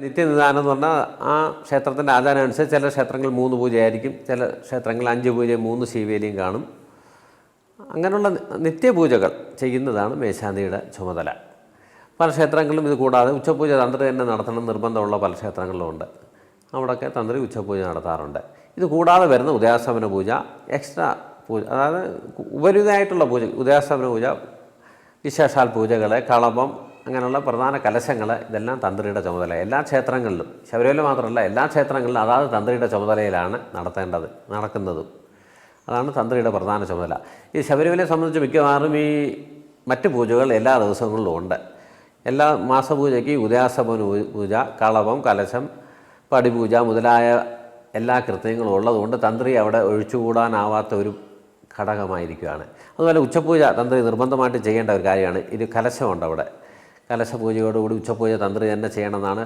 നിത്യനിദാനം എന്ന് പറഞ്ഞാൽ ആ ക്ഷേത്രത്തിൻ്റെ ആചാരം അനുസരിച്ച് ചില ക്ഷേത്രങ്ങളിൽ 3 പൂജയായിരിക്കും, ചില ക്ഷേത്രങ്ങളിൽ 5 പൂജയും 3 ശീവേലിയും കാണും. അങ്ങനെയുള്ള നിത്യപൂജകൾ ചെയ്യുന്നതാണ് മേശാന്തിയുടെ ചുമതല. പല ക്ഷേത്രങ്ങളിലും ഇത് കൂടാതെ ഉച്ചപൂജ തന്ത്രി തന്നെ നടത്തണം നിർബന്ധമുള്ള പല ക്ഷേത്രങ്ങളിലുമുണ്ട്. അവിടെയൊക്കെ തന്ത്രി ഉച്ചപൂജ നടത്താറുണ്ട്. ഇത് കൂടാതെ വരുന്ന ഉദയാസ്തമന പൂജ, എക്സ്ട്രാ പൂജ, അതായത് ഉപരിതമായിട്ടുള്ള പൂജ, ഉദയാസ്തമന പൂജ, വിശേഷാൽ പൂജകൾ, കളഭം, അങ്ങനെയുള്ള പ്രധാന കലശങ്ങൾ, ഇതെല്ലാം തന്ത്രിയുടെ ചുമതല. എല്ലാ ക്ഷേത്രങ്ങളിലും, ശബരിമല മാത്രമല്ല എല്ലാ ക്ഷേത്രങ്ങളിലും അതാത് തന്ത്രിയുടെ ചുമതലയിലാണ് നടക്കുന്നതും. അതാണ് തന്ത്രിയുടെ പ്രധാന ചുമതല. ഈ ശബരിമലയെ സംബന്ധിച്ച് മിക്കവാറും ഈ മറ്റ് പൂജകൾ എല്ലാ ദിവസങ്ങളിലും ഉണ്ട്. എല്ലാ മാസപൂജയ്ക്ക് ഉദയാസ്തമന പൂജ, കളഭം, കലശം, പടിപൂജ മുതലായ എല്ലാ കൃത്യങ്ങളും ഉള്ളതുകൊണ്ട് തന്ത്രി അവിടെ ഒഴിച്ചുകൂടാനാവാത്ത ഒരു ഘടകമായിരിക്കുകയാണ്. അതുപോലെ ഉച്ചപൂജ തന്ത്രി നിർബന്ധമായിട്ട് ചെയ്യേണ്ട ഒരു കാര്യമാണ്. ഇത് കലശമുണ്ട് അവിടെ. കലശപൂജയോടുകൂടി ഉച്ചപൂജ തന്ത്രി തന്നെ ചെയ്യണമെന്നാണ്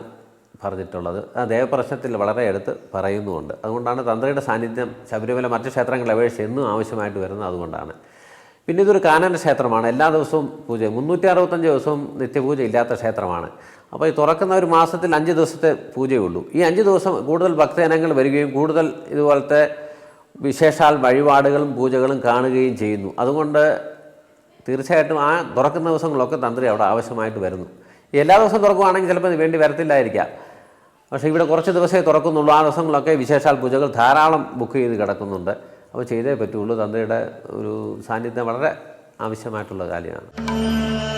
പറഞ്ഞിട്ടുള്ളത്. ആ ദേവപ്രശ്നത്തിൽ വളരെ എടുത്ത് പറയുന്നുമുണ്ട്. അതുകൊണ്ടാണ് തന്ത്രിയുടെ സാന്നിധ്യം ശബരിമല മറ്റ് ക്ഷേത്രങ്ങളെ അപേക്ഷിച്ച് എന്നും ആവശ്യമായിട്ട് വരുന്നത്. അതുകൊണ്ടാണ്. പിന്നെ ഇതൊരു കാനന ക്ഷേത്രമാണ്. എല്ലാ ദിവസവും പൂജ, 365 ദിവസവും നിത്യപൂജ ഇല്ലാത്ത ക്ഷേത്രമാണ്. അപ്പോൾ ഈ തുറക്കുന്ന ഒരു മാസത്തിൽ 5 ദിവസത്തെ പൂജയുള്ളൂ. ഈ 5 ദിവസം കൂടുതൽ ഭക്തജനങ്ങൾ വരികയും കൂടുതൽ ഇതുപോലത്തെ വിശേഷാൽ വഴിപാടുകളും പൂജകളും കാണുകയും ചെയ്യുന്നു. അതുകൊണ്ട് തീർച്ചയായിട്ടും ആ തുറക്കുന്ന ദിവസങ്ങളൊക്കെ തന്ത്രി അവിടെ ആവശ്യമായിട്ട് വരുന്നു. എല്ലാ ദിവസവും തുറക്കുകയാണെങ്കിൽ ചിലപ്പോൾ ഇത് വേണ്ടി വരത്തില്ലായിരിക്കാം. പക്ഷേ ഇവിടെ കുറച്ച് ദിവസമേ തുറക്കുന്നുള്ളൂ. ആ ദിവസങ്ങളൊക്കെ വിശേഷാൽ പൂജകൾ ധാരാളം ബുക്ക് ചെയ്ത് കിടക്കുന്നുണ്ട്. അപ്പോൾ ചെയ്തേ പറ്റുള്ളൂ. തന്ത്രിയുടെ ഒരു സാന്നിധ്യം വളരെ ആവശ്യമായിട്ടുള്ള കാര്യമാണ്.